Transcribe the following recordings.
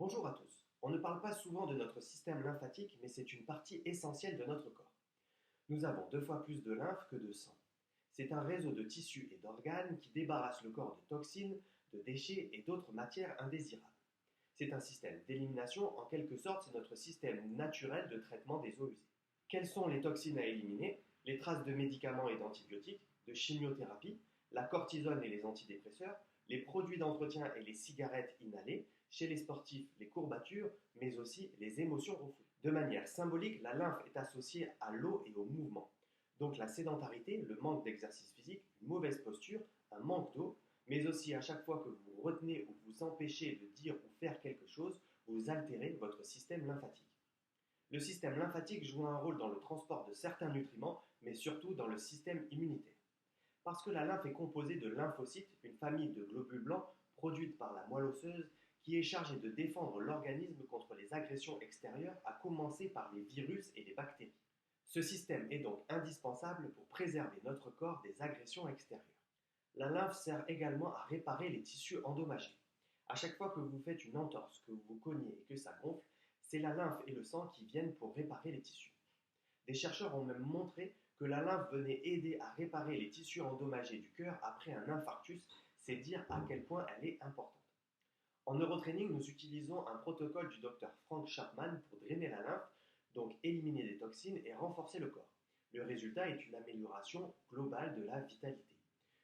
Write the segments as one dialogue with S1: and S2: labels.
S1: Bonjour à tous. On ne parle pas souvent de notre système lymphatique, mais c'est une partie essentielle de notre corps. Nous avons 2 fois plus de lymphe que de sang. C'est un réseau de tissus et d'organes qui débarrasse le corps de toxines, de déchets et d'autres matières indésirables. C'est un système d'élimination, en quelque sorte, c'est notre système naturel de traitement des eaux usées. Quelles sont les toxines à éliminer? Les traces de médicaments et d'antibiotiques, de chimiothérapie, la cortisone et les antidépresseurs, les produits d'entretien et les cigarettes inhalées, chez les sportifs, les courbatures, mais aussi les émotions refoulées. De manière symbolique, la lymphe est associée à l'eau et au mouvement. Donc la sédentarité, le manque d'exercice physique, une mauvaise posture, un manque d'eau, mais aussi à chaque fois que vous vous retenez ou vous empêchez de dire ou faire quelque chose, vous altérez votre système lymphatique. Le système lymphatique joue un rôle dans le transport de certains nutriments, mais surtout dans le système immunitaire. Parce que la lymphe est composée de lymphocytes, une famille de globules blancs produite par la moelle osseuse qui est chargée de défendre l'organisme contre les agressions extérieures, à commencer par les virus et les bactéries. Ce système est donc indispensable pour préserver notre corps des agressions extérieures. La lymphe sert également à réparer les tissus endommagés. À chaque fois que vous faites une entorse, que vous vous cognez et que ça gonfle, c'est la lymphe et le sang qui viennent pour réparer les tissus. Des chercheurs ont même montré que la lymphe venait aider à réparer les tissus endommagés du cœur après un infarctus, c'est dire à quel point elle est importante. En neurotraining, nous utilisons un protocole du docteur Frank Chapman pour drainer la lymphe, donc éliminer des toxines et renforcer le corps. Le résultat est une amélioration globale de la vitalité.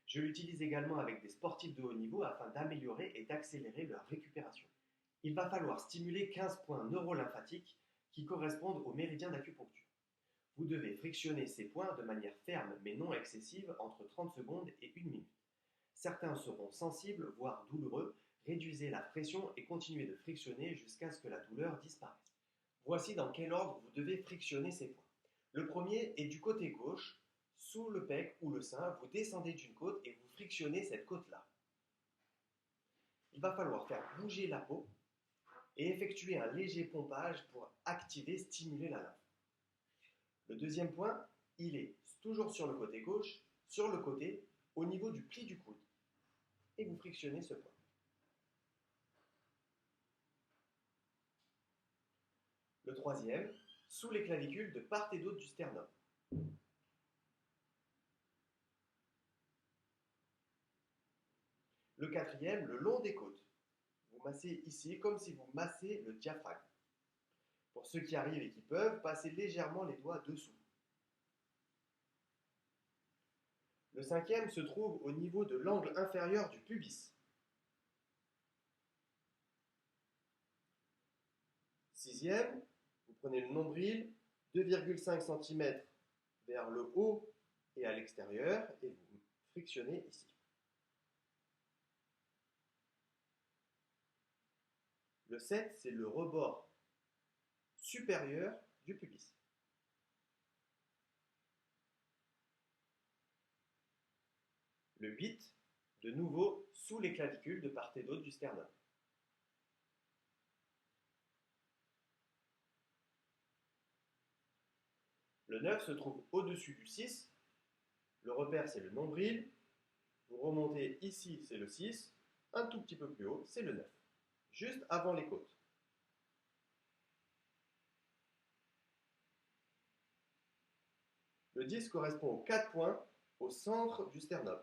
S1: Je l'utilise également avec des sportifs de haut niveau afin d'améliorer et d'accélérer leur récupération. Il va falloir stimuler 15 points neurolymphatiques qui correspondent aux méridiens d'acupuncture. Vous devez frictionner ces points de manière ferme mais non excessive entre 30 secondes et 1 minute. Certains seront sensibles, voire douloureux. Réduisez la pression et continuez de frictionner jusqu'à ce que la douleur disparaisse. Voici dans quel ordre vous devez frictionner ces points. Le premier est du côté gauche, sous le pec ou le sein, vous descendez d'une côte et vous frictionnez cette côte-là. Il va falloir faire bouger la peau et effectuer un léger pompage pour activer, stimuler la lymphe. Le deuxième point, il est toujours sur le côté gauche, sur le côté, au niveau du pli du coude. Et vous frictionnez ce point. Le troisième, sous les clavicules de part et d'autre du sternum. Le quatrième, le long des côtes. Vous massez ici comme si vous massez le diaphragme. Pour ceux qui arrivent et qui peuvent, passez légèrement les doigts dessous. Le cinquième se trouve au niveau de l'angle inférieur du pubis. Sixième, vous prenez le nombril, 2,5 cm vers le haut et à l'extérieur, et vous frictionnez ici. Le 7, c'est le rebord supérieur du pubis. Le 8, de nouveau sous les clavicules de part et d'autre du sternum. Le 9 se trouve au-dessus du 6. Le repère, c'est le nombril. Vous remontez ici, c'est le 6. Un tout petit peu plus haut, c'est le 9. Juste avant les côtes. Le 10 correspond aux 4 points au centre du sternum.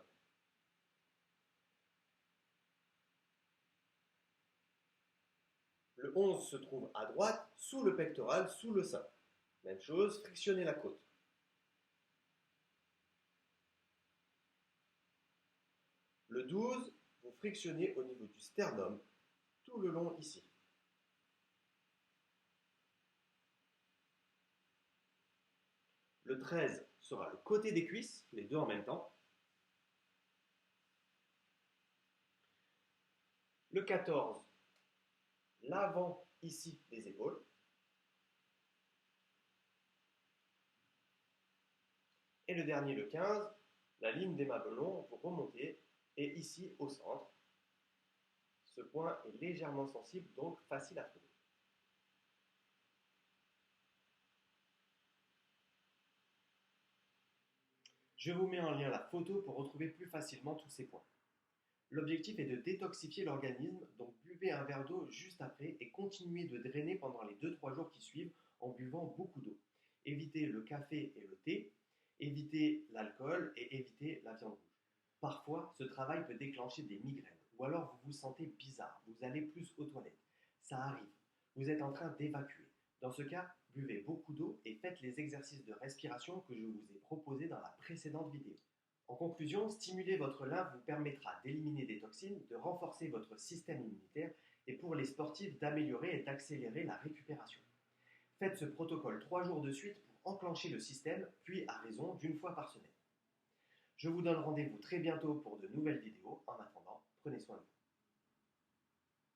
S1: Le 11 se trouve à droite, sous le pectoral, sous le sein. Même chose, frictionnez la côte. Le 12, vous frictionnez au niveau du sternum, tout le long ici. Le 13 sera le côté des cuisses, les deux en même temps. Le 14, l'avant ici des épaules. Et le dernier, le 15, la ligne des mamelons, vous remontez, et ici au centre. Ce point est légèrement sensible, donc facile à trouver. Je vous mets en lien la photo pour retrouver plus facilement tous ces points. L'objectif est de détoxifier l'organisme, donc buvez buvez un verre d'eau juste après et continuez de drainer pendant les 2-3 jours qui suivent en buvant beaucoup d'eau. Évitez le café et le thé, évitez l'alcool et évitez la viande rouge. Parfois, ce travail peut déclencher des migraines ou alors vous vous sentez bizarre, vous allez plus aux toilettes. Ça arrive, vous êtes en train d'évacuer. Dans ce cas, buvez beaucoup d'eau et faites les exercices de respiration que je vous ai proposés dans la précédente vidéo. En conclusion, stimuler votre lymphe vous permettra d'éliminer des toxines, de renforcer votre système immunitaire et pour les sportifs d'améliorer et d'accélérer la récupération. Faites ce protocole 3 jours de suite pour enclencher le système, puis à raison d'une fois par semaine. Je vous donne rendez-vous très bientôt pour de nouvelles vidéos. En attendant, prenez soin de vous.